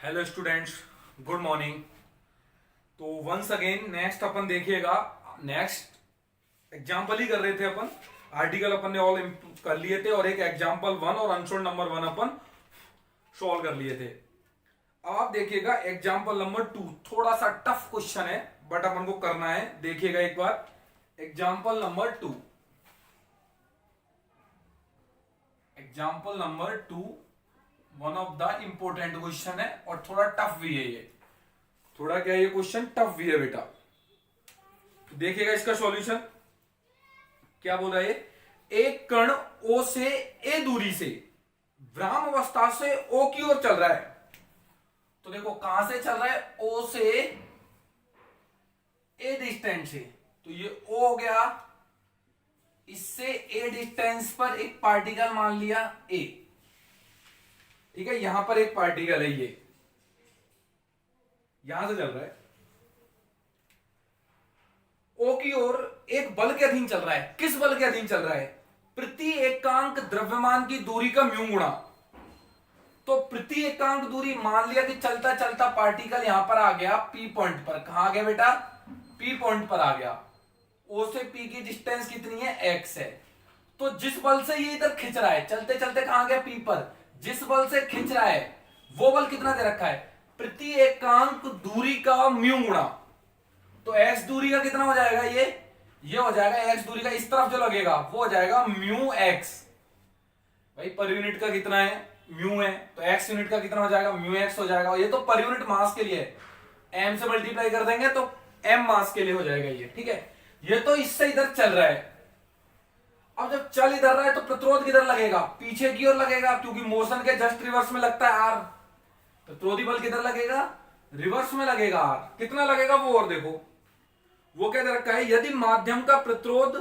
Hello students, good morning. तो once again next अपन देखिएगा। Next example ही कर रहे थे अपन। आर्टिकल अपन ने ऑल कर लिए थे और एक एग्जाम्पल वन और अनशोल्ड नंबर वन अपन सॉल्व कर लिए थे। अब आप देखिएगा एग्जाम्पल नंबर टू, थोड़ा सा टफ क्वेश्चन है बट अपन को करना है। देखिएगा एक बार example number two. Example number two one of the important question है और थोड़ा टफ भी है ये। थोड़ा क्या ये क्वेश्चन टफ भी है बेटा। तो देखिएगा इसका सॉल्यूशन क्या बोल रहा है। एक कण ओ से ए दूरी से विराम अवस्था से ओ की ओर चल रहा है। तो देखो कहां से चल रहा है, ओ से ए डिस्टेंस से। तो ये ओ हो गया, इससे ए डिस्टेंस पर एक पार्टिकल मान लिया ए। ठीक है, यहां पर एक पार्टिकल है, ये यहां से चल रहा है ओ की ओर, एक बल के अधीन चल रहा है। किस बल के अधीन चल रहा है? प्रति एकांक द्रव्यमान की दूरी का म्यू गुणा। तो प्रति एकांक दूरी मान लिया कि चलता चलता पार्टिकल यहां पर आ गया पी पॉइंट पर। कहां आ गया बेटा? पी पॉइंट पर आ गया। ओ से पी की डिस्टेंस कितनी है? एक्स है। तो जिस बल से ये इधर खिंच रहा है, चलते चलते कहां गया? पी पर। जिस बल से खिंच रहा है वो बल कितना दे रखा है? प्रति एकांक दूरी का म्यू गुणा। तो एक्स दूरी का कितना हो जाएगा? ये हो जाएगा एक्स दूरी का, इस तरफ जो लगेगा वो हो जाएगा म्यू एक्स। भाई पर यूनिट का कितना है? म्यू है। तो एक्स यूनिट का कितना हो जाएगा? म्यू एक्स हो जाएगा। ये तो पर यूनिट मास के लिए है, एम से मल्टीप्लाई कर देंगे तो एम मास के लिए हो जाएगा ये। ठीक है, ये तो इससे इधर चल रहा है। अब जब चल इधर रहा है तो प्रतिरोध किधर लगेगा? पीछे की ओर लगेगा, क्योंकि मोशन के जस्ट रिवर्स में लगता है आर। प्रतिरोधी बल किधर लगेगा? रिवर्स में लगेगा आर। कितना लगेगा वो और देखो, वो क्या दे रखा है। यदि माध्यम का प्रतिरोध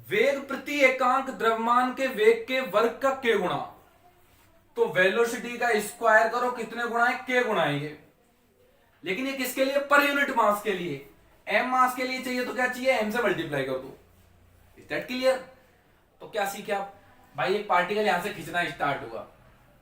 वेग प्रति एकांक द्रव्यमान के वेग के वर्ग का के गुणा, तो वेलोसिटी का स्क्वायर करो, कितने गुणा है? के गुणा है ये। लेकिन ये किसके लिए? पर यूनिट मास के लिए। एम मास के लिए चाहिए तो क्या चाहिए? एम से मल्टीप्लाई कर दो। Is that clear? तो क्या सीखे आप? भाई एक पार्टिकल यहां से खींचना स्टार्ट हुआ,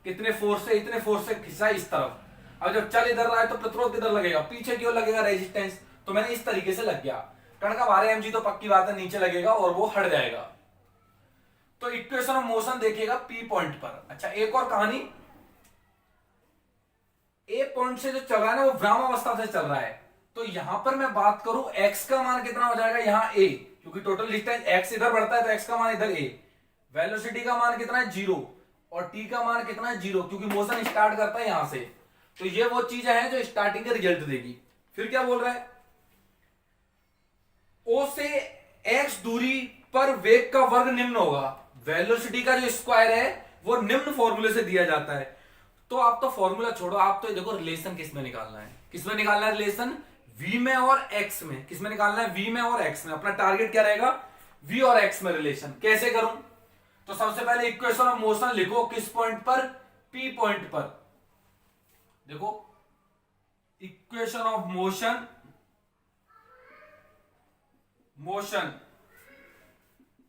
कितने फोर्स से? इतने फोर्स से खींचा इस तरफ। अब जब चल इधर रहा है तो प्रतिरोध किधर लगेगा? पीछे की ओर लगेगा, रेजिस्टेंस। तो मैंने इस तरीके से लग गया। कण का भार mg, तो पक्की बात है नीचे लगेगा और वो हट जाएगा। तो इक्वेशन ऑफ मोशन देखिएगा पी पॉइंट पर। अच्छा, एक और कहानी। ए पॉइंट से जो चल रहा है ना वो विराम अवस्था से चल रहा है। तो यहां पर मैं बात करूं एक्स का मान कितना हो जाएगा? यहां ए, क्योंकि टोटल डिस्टेंस एक्स इधर बढ़ता है तो एक्स का मान इधर ए। वेलोसिटी का मान कितना है? 0। और टी का मान कितना है? 0, क्योंकि मोशन स्टार्ट करता है यहां से। तो ये वो चीजें हैं जो स्टार्टिंग का रिजल्ट देगी। फिर क्या बोल रहा है? ओ से एक्स दूरी पर वेग का वर्ग निम्न होगा। वेलोसिटी का जो स्क्वायर है वो निम्न फॉर्मूले से दिया जाता है। तो आप तो फॉर्मूला छोड़ो, आप तो देखो रिलेशन किस में निकालना है। किस में निकालना है रिलेशन? v में और x में। किस में निकालना है? v में और x में। अपना टारगेट क्या रहेगा? v और x में रिलेशन। कैसे करूं? तो सबसे पहले इक्वेशन ऑफ मोशन लिखो। किस पॉइंट पर? p पॉइंट पर। देखो equation of motion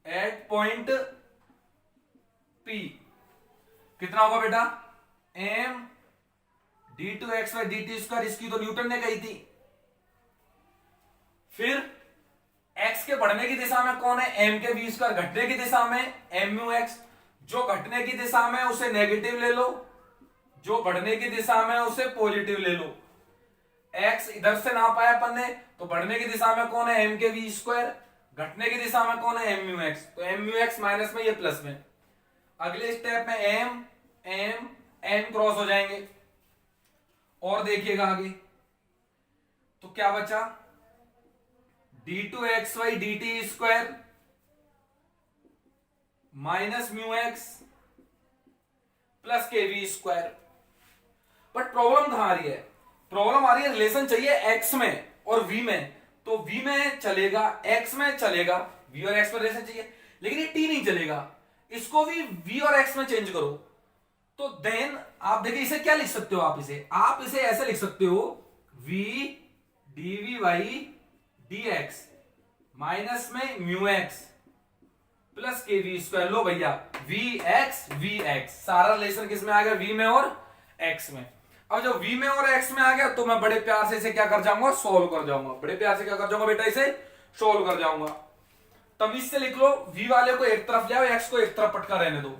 at point P कितना होगा बेटा? m d2x/dt²। इसकी तो न्यूटन ने कही थी। फिर x के बढ़ने की दिशा में कौन है? m के v²। घटने की दिशा में mu(x). जो घटने की दिशा में उसे नेगेटिव ले लो, जो बढ़ने की दिशा में उसे पॉजिटिव ले लो। x इधर से ना पाया अपन ने, तो बढ़ने की दिशा में कौन है? m के v²। घटने की दिशा में कौन है? mu(x). तो mu(x) माइनस में, ये प्लस में। अगले स्टेप में m क्रॉस हो जाएंगे। और देखिएगा आगे तो क्या बचा? d2x/dt² minus μx plus kv²। But problem कहां आ रही है? प्रॉब्लम आ रही है रिलेशन चाहिए x में और v में। तो v में चलेगा, x में चलेगा, v और x में रिलेशन चाहिए, लेकिन ये t नहीं चलेगा। इसको भी v और x में चेंज करो। तो देन आप देखिए इसे क्या लिख सकते हो? आप इसे ऐसे लिख सकते हो, v dv/dx माइनस में μx प्लस kv²। लो भैया, vx सारा रिलेशन किस में आ गया? v में और एक्स में। अब जब v में और x में आ गया तो मैं बड़े प्यार से इसे क्या कर जाऊंगा, सोल्व कर जाऊंगा। बड़े प्यार से क्या कर जाऊंगा बेटा, इसे सोल्व कर जाऊंगा। तमीज से लिख लो, v वाले को एक तरफ जाओ, x को एक तरफ पटका रहने दो।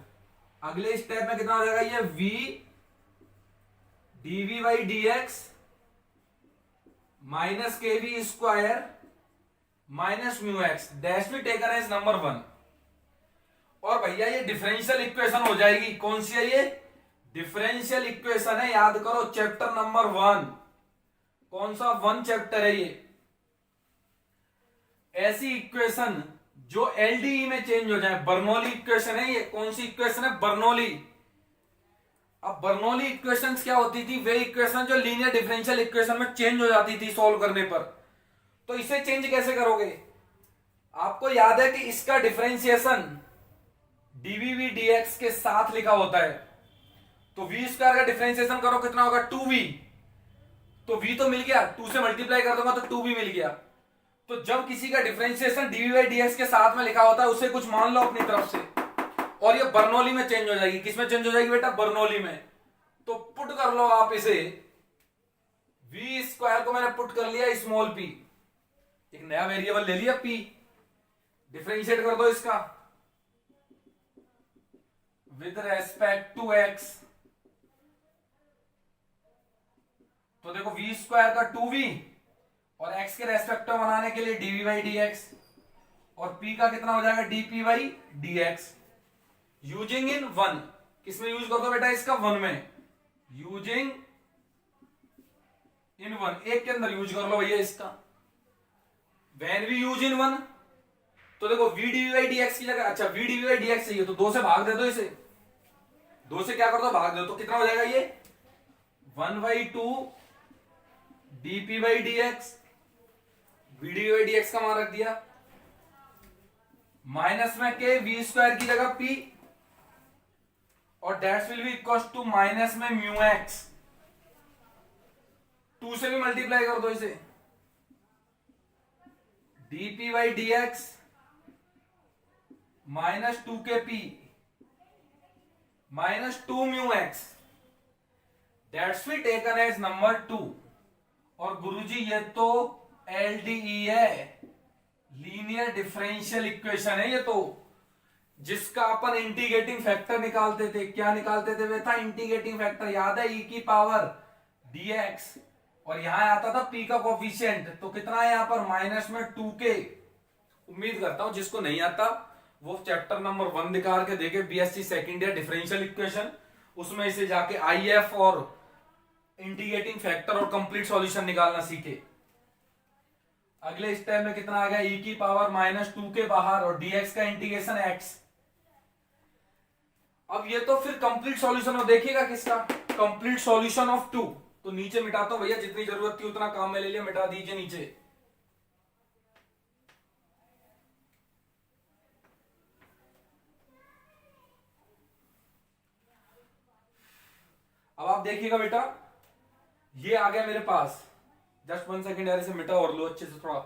अगले स्टेप में कितना हो जाएगा, ये v dv by dx minus k v square minus mu x dash भी टेकन एज नंबर 1। और भैया ये डिफरेंशियल इक्वेशन हो जाएगी। कौन सी है ये, डिफरेंशियल इक्वेशन है, याद करो चैप्टर नंबर 1। कौन सा 1 चैप्टर है ये। ऐसी इक्वेशन जो एलडीई में चेंज हो जाए, बर्नौली इक्वेशन है ये। कौन सी इक्वेशन है, बर्नौली। अब बर्नौली इक्वेशंस क्या होती थी, वे इक्वेशन जो लीनियर डिफरेंशियल इक्वेशन में चेंज हो जाती थी सॉल्व करने पर। तो इसे चेंज कैसे करोगे, आपको याद है कि इसका डिफरेंशिएशन डीवी डीएक्स के साथ लिखा होता है। तो वी स्क्वायर का डिफरेंशिएशन करो, कितना होगा 2v। तो v तो मिल गया, 2 से मल्टीप्लाई कर दूंगा तो 2v मिल गया। तो जब किसी का डिफरेंशिएशन डीवी बाई डीएक्स के साथ में लिखा होता है, उसे कुछ मान लो अपनी तरफ से, और ये बर्नौली में चेंज हो जाएगी। किसमें चेंज हो जाएगी बेटा, बर्नौली में। तो पुट कर लो आप इसे, v स्क्वायर को मैंने पुट कर लिया स्मॉल p, एक नया वेरिएबल ले लिया p, डिफरेंशिएट कर दो इसका विद रेस्पेक्ट टू x। तो देखो v स्क्वायर का 2v और x के रेस्पेक्ट में बनाने के लिए dv बाई dx, और p का कितना हो जाएगा dp by dx। Using in 1, किसमें यूज कर दो बेटा इसका, 1 में। यूजिंग इन 1, एक के अंदर यूज कर लो भैया इसका। व्हेन वी यूज इन 1, तो देखो v dv बाई dx की जगह, अच्छा v dv बाई dx चाहिए तो 2 से भाग दे दो इसे। 2 से क्या कर दो, भाग दो, तो कितना हो जाएगा ये 1/2 dp by dx। v dv by dx का मान रख दिया, माइनस में के v स्क्वायर की जगह p, और that's will be equal to minus में म्यू एक्स। 2 से भी मल्टीप्लाई कर दो इसे, dp बाई dx माइनस 2 के p minus 2 mu X that's be taken as number 2। और गुरुजी ये तो एलडीई है, लीनियर डिफरेंशियल इक्वेशन है ये तो, जिसका अपन इंटीग्रेटिंग फैक्टर निकालते थे। क्या निकालते थे बेटा, इंटीग्रेटिंग फैक्टर, याद है, e की पावर dx, और यहां आता था p का कोफिशिएंट। तो कितना है यहां पर, माइनस में 2k। उम्मीद करता हूं जिसको नहीं आता वो चैप्टर नंबर 1 निकाल के देखे, BSc second year differential equation, उसमें इसे जाके आईएफ और इंटीग्रेटिंग फैक्टर और कंप्लीट सॉल्यूशन निकालना सीखे। अगले स्टेप में कितना आ गया, e की पावर माइनस 2k बाहर, और dx का इंटीग्रेशन x। अब ये तो फिर कंप्लीट सॉल्यूशन हो, देखिएगा किसका, कंप्लीट सॉल्यूशन ऑफ 2। तो नीचे मिटाता हूं भैया, जितनी जरूरत थी उतना काम में ले लिया, मिटा दीजिए नीचे। अब आप देखिएगा बेटा, ये आ गया मेरे पास। जस्ट 1 सेकेंड यार, इसे मिटा और लो अच्छे से थोड़ा।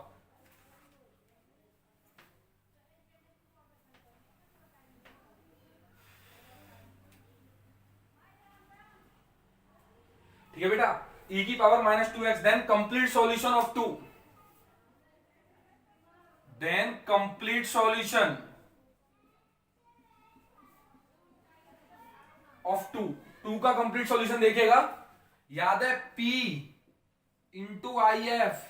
ठीक है बेटा, e की power minus 2x, then complete solution of 2, then complete solution of 2 का कंप्लीट सॉल्यूशन देखिएगा, याद है p into I F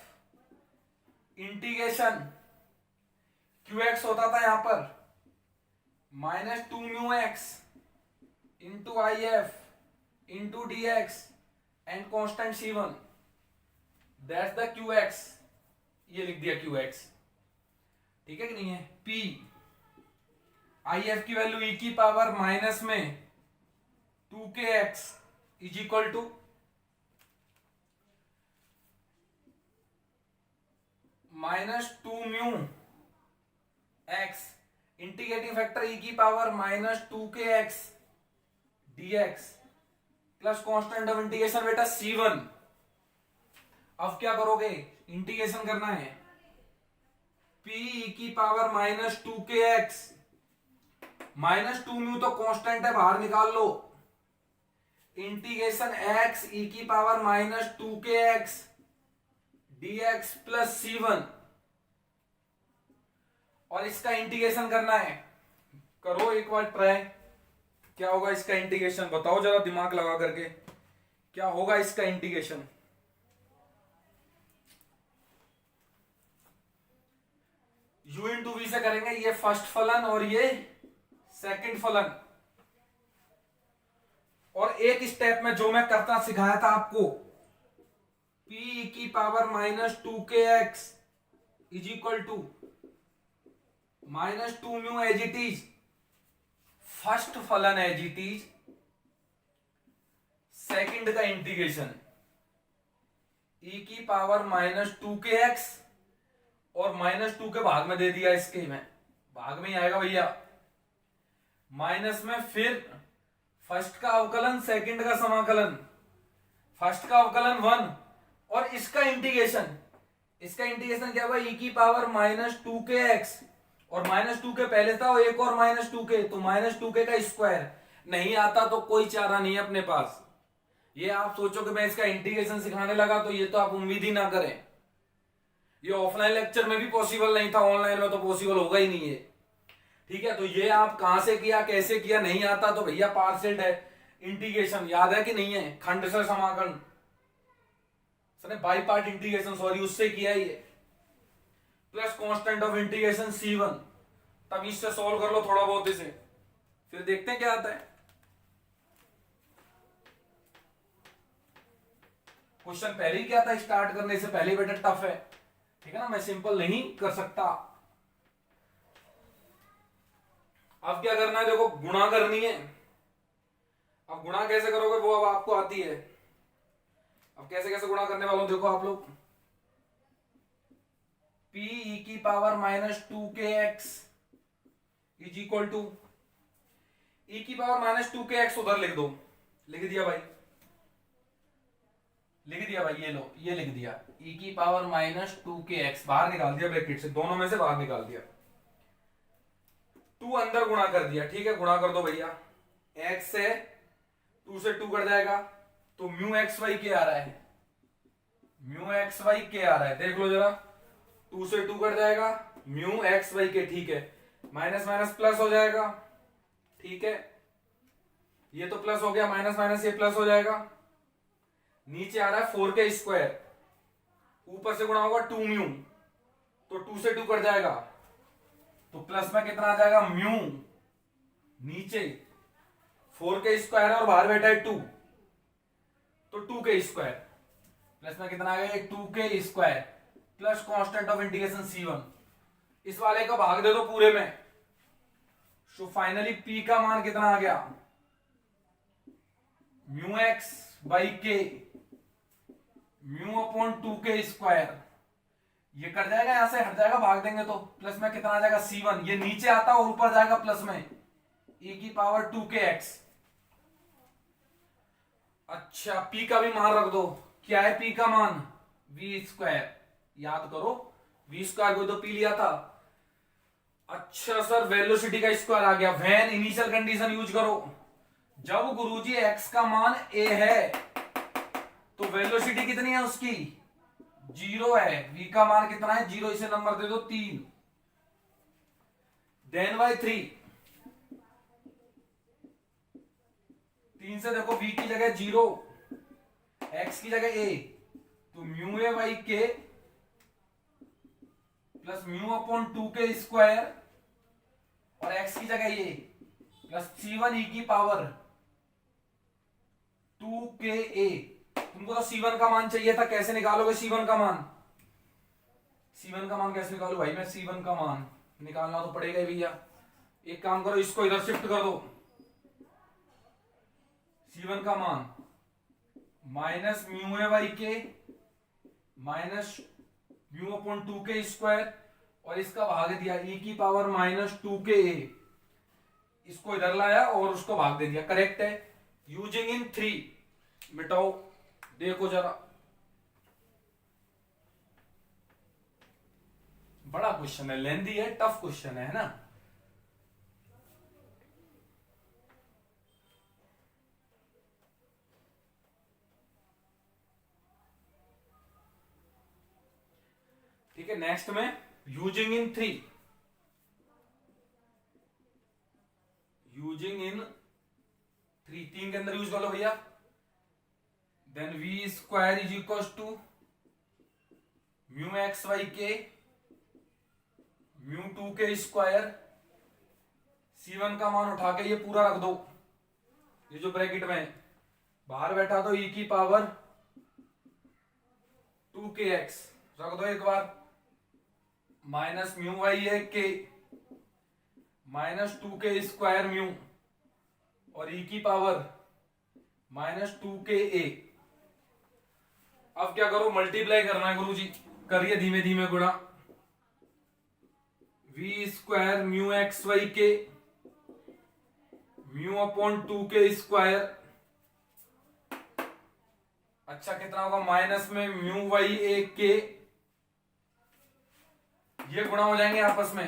integration qx होता था यहां पर, minus 2 mu X into I F into D X and constant c1, that's the qx। ये लिख दिया qx, ठीक है कि नहीं है। p आई एफ की वैल्यू e की पावर माइनस में 2kx is equal to minus 2 mu X, integrating factor e की power minus 2kx dx plus constant of integration बेटा c1। अब क्या करोगे, इंटीग्रेशन करना है, p e की power minus 2kx minus 2 mu तो कांस्टेंट है, बाहर निकाल लो, इंटीग्रेशन एक्स ई की power minus 2kx dx plus C1, और इसका इंटीग्रेशन करना है। करो एक बार ट्राई, क्या होगा इसका इंटीग्रेशन, बताओ जरा दिमाग लगा करके, क्या होगा इसका इंटीग्रेशन। u इंटू वी से करेंगे, ये फर्स्ट फलन और ये सेकंड फलन। और एक स्टेप में जो मैं करता सिखाया था आपको, p की power minus 2kx is equal to minus 2 mu as it is, first फलन एज इट इज, सेकंड का इंटीग्रेशन e की पावर माइनस 2kx, और माइनस 2 के भाग में दे दिया, इसके में भाग में ही आएगा भैया, माइनस में फिर फर्स्ट का अवकलन सेकंड का समाकलन, फर्स्ट का अवकलन 1, और इसका इंटीग्रेशन, इसका इंटीग्रेशन क्या होगा, e की पावर माइनस 2kx, और माइनस 2 के पहले था और एक और माइनस 2k, तो माइनस 2k का स्क्वायर। नहीं आता तो कोई चारा नहीं है अपने पास। ये आप सोचो कि मैं इसका इंटीग्रेशन सिखाने लगा, तो ये तो आप उम्मीद ही ना करें। ये ऑफलाइन लेक्चर में भी पॉसिबल नहीं था, ऑनलाइन में तो पॉसिबल होगा ही नहीं है। ठीक है, तो ये आप कहां से किया, कैसे किया, नहीं आता तो भैया पार्सेल्ड है इंटीग्रेशन, याद है कि नहीं है, खंड से समाकलन, बाई पार्ट इंटीग्रेशन, सॉरी, उससे किया ये, plus constant of integration C1। तब इससे सॉल्व कर लो थोड़ा बहुत इसे, फिर देखते हैं क्या आता है। क्वेश्चन पहले ही क्या था, स्टार्ट करने से पहले बेटा टफ है, ठीक है ना, मैं सिंपल नहीं कर सकता। अब क्या करना है, देखो गुणा करनी है। अब गुणा कैसे करोगे वो अब आपको आती है। अब कैसे कैसे गुणा करने वालों, देखो आप लोग, p e की power minus 2kx is equal to, e की पावर माइनस 2kx उधर लिख दो, लिख दिया भाई, लिख दिया भाई, ये लो, ये लिख दिया, e की पावर माइनस 2kx बाहर निकाल दिया ब्रैकेट से, दोनों में से बाहर निकाल दिया, 2 अंदर गुणा कर दिया। ठीक है, गुणा कर दो भैया, x से 2 से 2 कट जाएगा, तो म्यू एक्स वाई के आ रहा है, म्यू एक्स वाई के आ रहा है, देख लो जरा, 2 से 2 कट जाएगा, म्यू एक्स वाई के, ठीक है, माइनस माइनस प्लस हो जाएगा, ठीक है, ये तो प्लस हो गया, माइनस माइनस ये प्लस हो जाएगा, नीचे आ रहा है 4k स्क्वायर, ऊपर से गुणा होगा 2 म्यू, तो 2 से 2 कट जाएगा, तो प्लस में कितना आ जाएगा, म्यू, नीचे 4k स्क्वायर और बाहर बैठा है 2, तो 2k स्क्वायर, प्लस में कितना आ गया, 2k square, plus constant of integration C1। इस वाले का भाग दे दो पूरे में, तो फाइनली p का मान कितना आ गया, म्यू एक्स बाई के, म्यू अपॉन 2k स्क्वायर, ये कट जाएगा, यहां से हट जाएगा, भाग देंगे तो प्लस में कितना आ जाएगा C1, ये नीचे आता और ऊपर जाएगा प्लस में, e की पावर 2kx। अच्छा, p का भी मान रख दो, क्या है p का मान, v स्क्वायर, याद करो v स्क्वायर को तो p लिया था। अच्छा सर, वेलोसिटी का स्क्वायर आ गया, व्हेन इनिशियल कंडीशन यूज करो, जब गुरुजी x का मान a है तो वेलोसिटी कितनी है उसकी, 0 है, v का मान कितना है, 0, इसे नंबर दे दो 3, देन बाय 3, 3 से देखो v की जगह 0, x की जगह a, तो म्यू ए बाई के plus mu upon 2k square, और x की जगह ये प्लस C1 e की पावर 2ka। तुमको तो C1 का मान चाहिए था, कैसे निकालोगे C1 का मान, C1 का मान कैसे निकालो भाई, मैं C1 का मान निकालना तो पड़ेगा ही भैया। एक काम करो, इसको इधर शिफ्ट कर दो, C1 का मान minus mu A by K minus mu upon 2k square, और इसका भाग दिया e की पावर माइनस 2ka, इसको इधर लाया और उसको भाग दे दिया, करेक्ट है। यूजिंग इन 3, मिटाओ, देखो जरा, बड़ा क्वेश्चन है, लेंदी है, टफ क्वेश्चन है ना। ठीक है, नेक्स्ट में using in three, using in three, तीन के अंदर यूज कर लो भैया। Then V square is equal to mu X Y K mu two K square, C1 का मान उठा के ये पूरा रख दो, ये जो ब्रैकेट में बाहर बैठा तो e की पावर 2kx रख दो एक बार, माइनस म्यू वाई है के माइनस 2k स्क्वायर म्यू और e की पावर माइनस 2ka। अब क्या करो, मल्टीप्लाई करना है गुरुजी, करिए धीमे धीमे गुणा। V square mu X Y K mu upon 2k square, अच्छा कितना होगा, माइनस में म्यू वाई ए के, ये गुणा हो जाएंगे आपस में,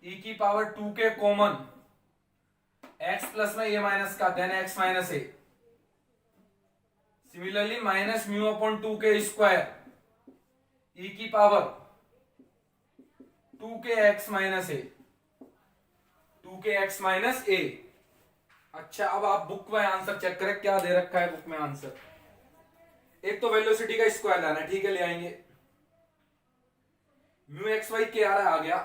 e की power 2k common, x plus में ये माइनस का, then x minus a, similarly minus mu upon 2k square, e की power 2kx minus a, 2kx minus a. अच्छा अब आप बुक में आंसर चेक करें, क्या दे रखा है बुक में आंसर। एक तो वेलोसिटी का स्क्वायर लाना है, ठीक है ले आएंगे। म्यू एक्स वाई के आ रहा है, आ गया,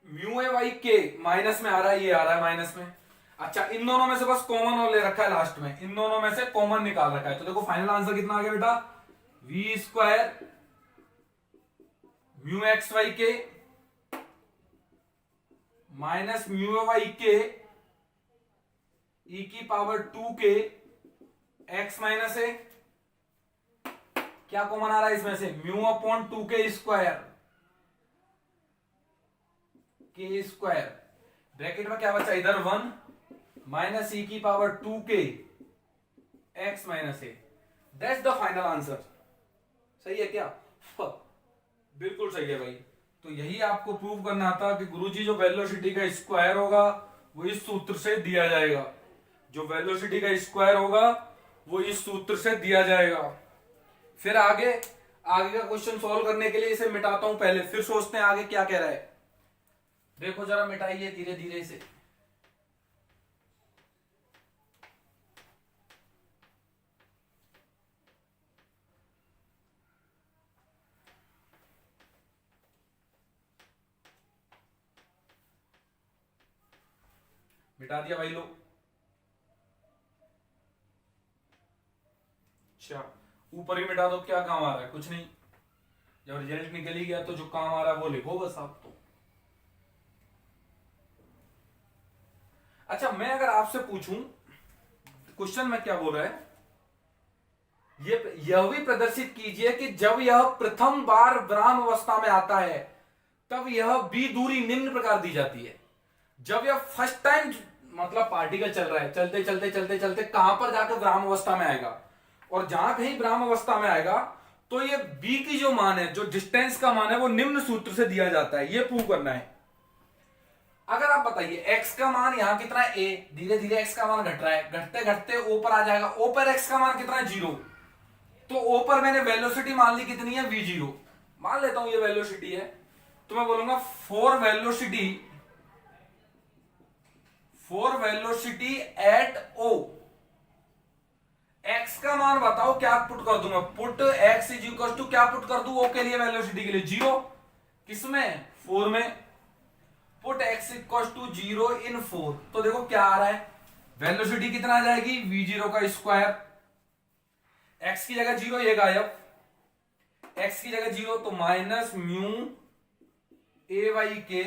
mu A Y K minus में आ रहा है, ये आ रहा है माइनस में। अच्छा इन दोनों में से बस कॉमन और ले रखा है लास्ट में, इन दोनों में से कॉमन निकाल रखा है, तो देखो फाइनल आंसर कितना आ गया बेटा, V square mu X Y K minus mu Y K E की पावर 2k एक्स माइनस ए, क्या कॉमन आ रहा है इसमें से, म्यू अपॉन 2k स्क्वायर के स्क्वायर, ब्रैकेट में क्या बचा इधर 1 माइनस ई की power 2k x minus A, that's the final answer. सही है क्या, बिल्कुल सही है भाई। तो यही आपको प्रूव करना था कि गुरुजी जो वेलोसिटी का स्क्वायर होगा वो इस सूत्र से दिया जाएगा, जो वेलोसिटी का स्क्वायर होगा वो इस सूत्र से दिया जाएगा। फिर आगे का क्वेश्चन सॉल्व करने के लिए इसे मिटाता हूं पहले, फिर सोचते हैं आगे क्या कह रहा है। देखो जरा मिटाइए धीरे धीरे इसे, मिटा दिया भाई लोग। अच्छा ऊपर ही मिटा दो, क्या काम आ रहा है, कुछ नहीं, जब रिजल्ट निकल ही गया तो जो काम आ रहा है वो लिखो बस आप तो। अच्छा मैं अगर आपसे पूछूं, क्वेश्चन में क्या बोल रहा है, यह भी प्रदर्शित कीजिए कि जब यह प्रथम बार विराम अवस्था में आता है तब यह बी दूरी निम्न प्रकार दी जाती है। जब यह फर्स्ट टाइम मतलब पार्टिकल चल रहा है, चलते चलते चलते चलते कहां पर जाकर विराम अवस्था में आएगा, और जहां कहीं विराम अवस्था में आएगा तो ये b की जो मान है, जो डिस्टेंस का मान है वो निम्न सूत्र से दिया जाता है, ये प्रूव करना है। अगर आप बताइए x का मान यहां कितना है a, धीरे धीरे x का मान घट रहा है, घटते घटते o पर आ जाएगा, o पर x का मान कितना है 0, तो o पर मैंने वेलोसिटी मान ली कितनी है v0, मान लेता हूं ये वेलोसिटी है, तो मैं बोलूंगा for velocity at o, x का मान बताओ क्या पुट कर दूंगा, put x is equal to क्या पुट कर दूं o के लिए, वेलोसिटी के लिए 0, किसमें 4 में, पुट x इक्वल टू 0 इन 4, तो देखो क्या आ रहा है, वेलोसिटी कितना आ जाएगी v0 का स्क्वायर, x की जगह 0 ये गायब, x की जगह 0 तो माइनस म्यू ए वाई के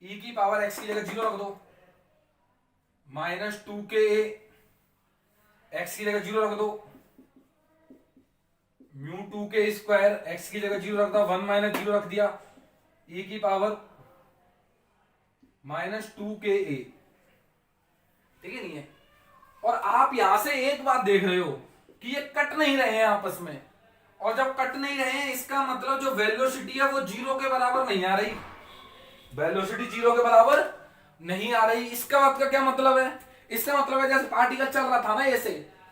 e की पावर x की जगह 0 रख दो, माइनस 2k x की जगह 0 रख दो, म्यू 2k स्क्वायर x की जगह 0 रख दो, 1 माइनस 0 रख दिया, e की पावर माइनस 2ka, ठीक है नहीं है। और आप यहां से एक बात देख रहे हो कि ये कट नहीं रहे हैं आपस में, और जब कट नहीं रहे हैं इसका मतलब जो वेलोसिटी है वो 0 के बराबर नहीं आ रही, वेलोसिटी 0 के बराबर नहीं आ रही। इसका बात का क्या मतलब है, इसका मतलब है जैसे पार्टिकल चल रहा था ना, ऐसे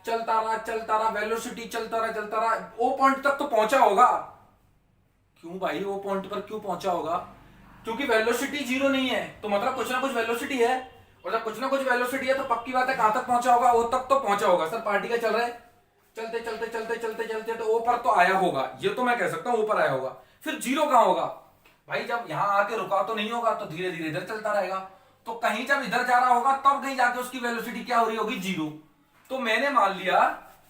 चलता रहा, वेलोसिटी चलता रहा, ओ पॉइंट तक तो पहुंचा होगा। क्यों भाई ओ पॉइंट पर क्यों पहुंचा होगा? क्योंकि वेलोसिटी जीरो नहीं है, तो मतलब कुछ ना कुछ वेलोसिटी है, और जब कुछ ना कुछ वेलोसिटी है तो पक्की बात है कहां तक पहुंचा होगा? ओ तक तो पहुंचा होगा। सर पार्टिकल चल रहा है, चलते तो ओ पर तो आया होगा, ये तो मैं कह सकता हूं ऊपर आया होगा। फिर जीरो कहां होगा भाई? जब यहां आके रुका तो नहीं होगा, तो धीरे धीरे इधर चलता रहेगा। तो कहीं जब इधर जा रहा होगा तब कहीं जाके उसकी वेलोसिटी क्या हो रही होगी? जीरो। तो मैंने मान लिया,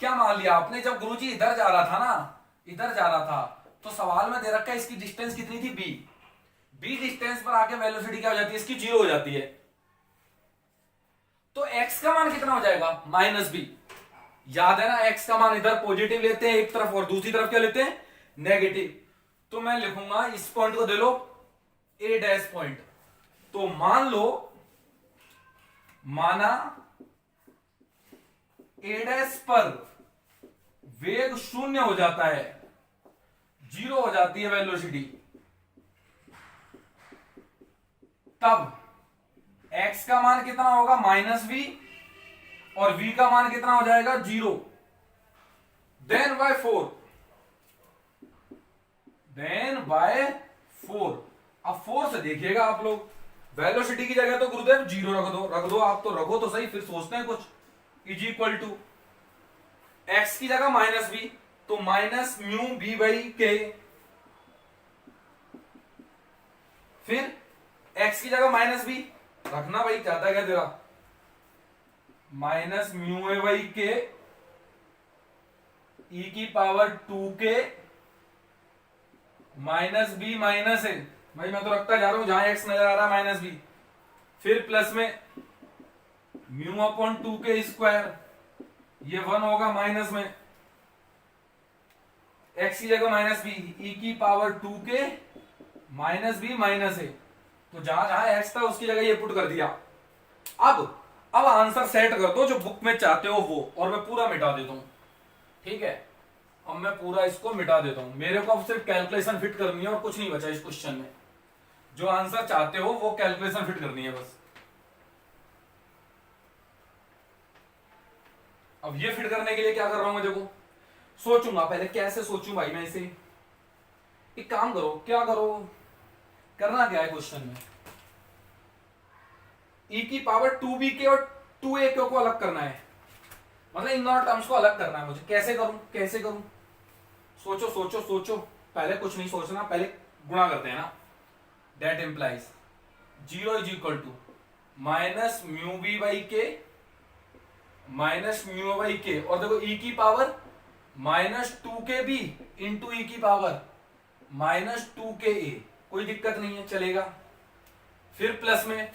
क्या मान लिया आपने? जब गुरुजी इधर जा रहा था ना, इधर जा रहा था, तो सवाल में दे रखा है इसकी डिस्टेंस कितनी थी? बी। बी डिस्टेंस पर आके वेलोसिटी क्या हो जाती है? इसकी जीरो हो जाती है। तो x का मान कितना हो जाएगा? Minus B. याद है ना, x का मान इधर पॉजिटिव लेते हैं एक तरफ और दूसरी तरफ क्या लेते हैं? नेगेटिव। तो मैं लिखूंगा, इस पॉइंट को दे लो ए डैश पॉइंट। तो मान लो, माना ए डैश पर वेग शून्य हो जाता है, जीरो हो जाती है वेलोसिटी, तब x का मान कितना होगा? माइनस v, और v का मान कितना हो जाएगा? जीरो। देन बाय 4, अब 4 से देखिएगा आप लोग, वेलोसिटी की जगह तो गुरुदेव जीरो रख दो आप, तो रखो तो सही, फिर सोचते हैं कुछ। इज इक्वल टू एक्स की जगह माइनस बी, तो माइनस म्यू बी बाई के, फिर एक्स की जगह माइनस बी रखना भाई, चाहता क्या तेरा? माइनस म्यू ए बाई के ई की पावर 2 के माइनस बी माइनस ए। भाई मैं तो रखता जा रहा हूं, जहां एक्स नजर आ रहा है माइनस बी, फिर प्लस में म्यू अपॉन 2 के स्क्वायर, ये 1 होगा माइनस में एक्स की जगह माइनस बी ई की पावर 2 के माइनस बी माइनस ए। तो जहां जहां एक्स था उसकी जगह ये पुट कर दिया। अब आंसर सेट कर दो जो बुक में चाहते हो वो, और मैं पूरा मिटा देता हूं, ठीक है? अब मैं पूरा इसको मिटा देता हूं, मेरे को अब सिर्फ कैलकुलेशन फिट करनी है और कुछ नहीं बचा इस क्वेश्चन में। जो आंसर चाहते हो वो कैलकुलेशन फिट करनी है बस। अब ये फिट करने के लिए क्या कर रहा हूं मैं? देखो, सोचूंगा पहले, कैसे सोचूं भाई मैं इसे। एक काम करो, क्या करो, करना क्या है क्वेश्चन में? ई की पावर 2b के और 2a को अलग करना है, मतलब इन दोनों टर्म्स को अलग करना है मुझे। कैसे करूं? सोचो, पहले कुछ नहीं सोचना, पहले गुणा करते हैं ना। That implies 0 is equal to minus mu B by K minus mu by K, और देखो ई की पावर माइनस 2 के बी इंटू ई की पावर माइनस 2 के ए, कोई दिक्कत नहीं है, चलेगा। फिर प्लस में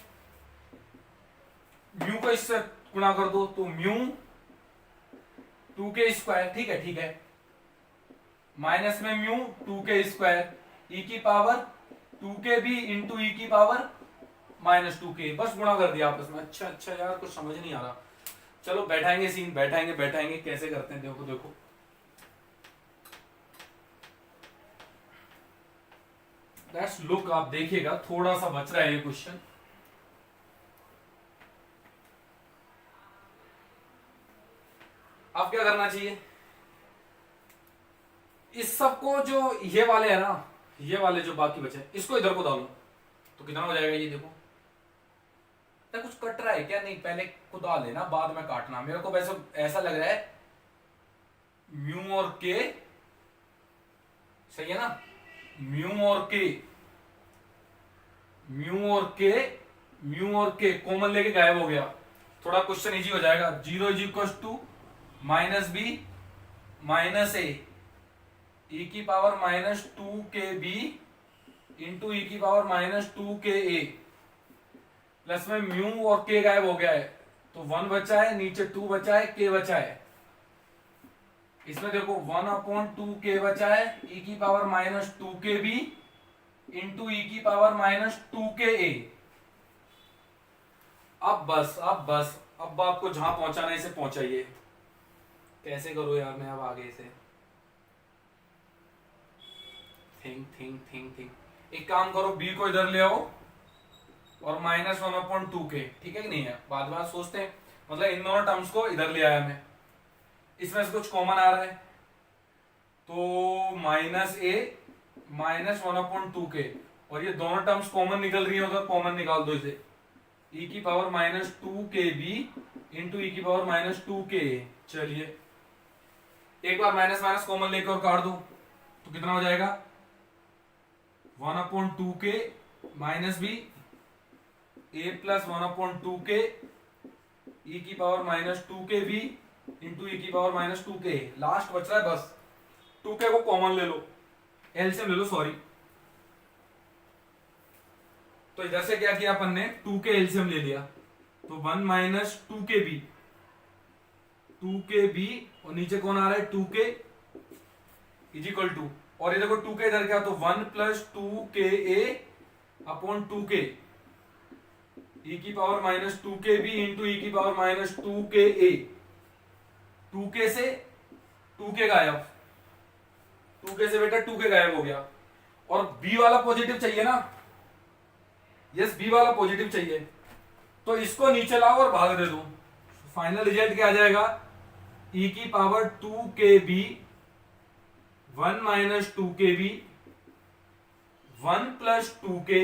म्यू को इससे गुणा कर दो, तो म्यू 2 के स्क्वायर, ठीक है, माइनस में म्यू 2 के स्क्वायर ई की पावर 2 के बी इंटू ई की पावर माइनस 2 के, बस गुणा कर दिया आपस में। अच्छा यार, कुछ समझ नहीं आ रहा। चलो बैठाएंगे सीन, बैठाएंगे कैसे करते हैं, देखो लेट्स लुक। आप देखिएगा, थोड़ा सा बच रहा है ये क्वेश्चन। अब क्या करना चाहिए? इस सबको, जो ये वाले है ना, ये वाले जो बाकी बचे, इसको इधर को डालो तो कितना हो जाएगा? ये देखो, क्या कुछ कट रहा है क्या? नहीं, पहले खुदा लेना, बाद में काटना। मेरे को वैसे ऐसा लग रहा है म्यू और के, सही है ना? म्यू और के कॉमन लेके गायब हो गया, थोड़ा क्वेश्चन इजी हो जाएगा। 0 is equal to minus b minus a e की पावर माइनस 2 के बी इंटू ई की पावर माइनस 2 के ए, प्लस में म्यू और के गायब हो गया है, तो 1 बचा है, नीचे 2 बचा है, के बचा है। इसमें देखो 1 अपॉन 2 के बचा है, ई की पावर माइनस 2 के बी इंटू ई की पावर माइनस 2 के ए। अब आपको जहां पहुंचाना है इसे पहुंचाइए। कैसे करो यार मैं अब आगे से? थिंक। एक काम करो, बी को इधर ले आओ और माइनस 1 अपॉन 2 के, ठीक है कि नहीं है? बाद सोचते हैं, मतलब इन दोनों टर्म्स को इधर ले आया मैं, इसमें से कुछ कॉमन आ रहा है, तो माइनस ए माइनस 1/2k, और ये दोनों टर्म्स कॉमन निकल रही है, तो कॉमन निकाल दो इसे, e की पावर -2kb इंटू ई की पावर -2ka। चलिए एक बार माइनस माइनस कॉमन लेकर और काट दो, तो कितना हो जाएगा 1/2k माइनस बी ए प्लस 1/2k ई की पावर -2kb इंटू ई की पावर -2k। लास्ट बच रहा है बस, 2k को कॉमन ले लो, एलसीएम ले लो, सॉरी। तो इधर से क्या किया अपन ने, 2k एलसीएम ले लिया, तो 1 माइनस 2kb, 2kb और नीचे कौन आ रहा है 2k इज इक्वल टू, और ये देखो 2k इधर क्या, तो 1 प्लस 2ka अपॉन 2k ई की पावर -2kb इंटू ई की पावर -2ka। 2k से 2k गायब, 2k से बेटा 2k गायब हो गया, और b वाला पॉजिटिव चाहिए ना, यस b वाला पॉजिटिव चाहिए, तो इसको नीचे लाओ और भाग दे दो, फाइनल रिजल्ट क्या आ जाएगा, e की power 2kb 1 minus 2kb 1 plus 2ka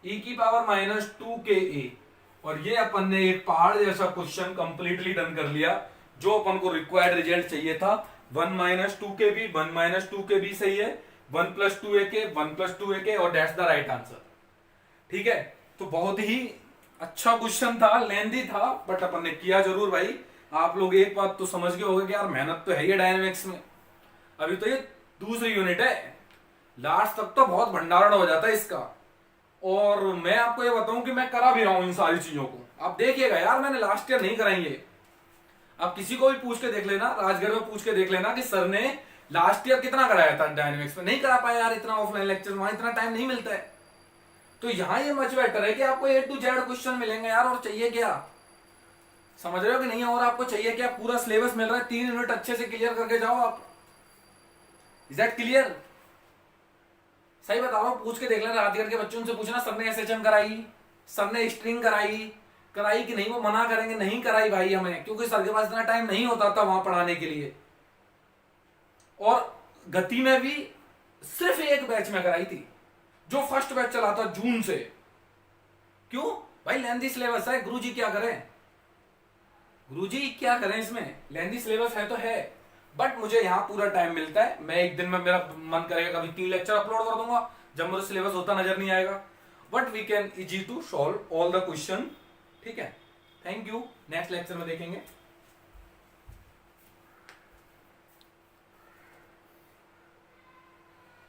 e की पावर -2ka। और ये अपन ने एक पहाड़ जैसा क्वेश्चन कंप्लीटली डन कर लिया, जो अपन को रिक्वायर्ड रिजल्ट चाहिए था। 1 माइनस 2kb 1 माइनस 2kb सही है, 1 प्लस 2ak 1 प्लस 2ak, और दैट्स द राइट आंसर। ठीक है, तो बहुत ही अच्छा क्वेश्चन था, लेंदी था, बट अपन ने किया जरूर भाई। आप लोग एक बात तो समझ गए होंगे कि यार मेहनत तो है ही डायनेमिक्स में। अभी तो ये दूसरी यूनिट है, लास्ट तक तो बहुत भंडारण हो जाता है इसका, और मैं आपको ये बताऊं कि मैं करा भी रहा हूं इन सारी चीजों को। आप देखिएगा यार, मैंने लास्ट ईयर नहीं कराई ये, आप किसी को भी पूछ के देख लेना, राजगढ़ में पूछ के देख लेना कि सर ने लास्ट ईयर कितना कराया था डायनेमिक्स में, नहीं करा पाया यार, इतना ऑफलाइन लेक्चर वहां इतना टाइम नहीं मिलता है। तो यहां ये मच बेटर है कि आपको A to Z क्वेश्चन मिलेंगे यार, और चाहिए क्या, समझ रहे हो कि नहीं, और आपको चाहिए क्या, पूरा सिलेबस मिल रहा है, 3 यूनिट अच्छे से क्लियर करके जाओ आप। Is that clear? सही बता रहा हूं, पूछ के देख लेना राजगढ़ के बच्चों से, पूछना सर ने एसएचएम कराई, सर ने स्ट्रिंग कराई कि नहीं, वो मना करेंगे नहीं कराई भाई हमें, क्योंकि सर के पास इतना टाइम नहीं होता था वहां पढ़ाने के लिए। और गति में भी सिर्फ एक बैच में कराई थी, जो फर्स्ट बैच चला था जून से। क्यों भाई, लेंदी सिलेबस है, गुरुजी क्या करें, गुरुजी क्या करें, इसमें लेंदी सिलेबस है तो है, बट मुझे यहाँ पूरा टाइम मिलता है। मैं एक दिन में, मेरा मन करेगा कभी 3 लेक्चर अपलोड कर दूंगा जब मुझे सिलेबस होता नजर नहीं आएगा, but we can easy to solve all the question. ठीक है, थैंक यू, नेक्स्ट लेक्चर में देखेंगे।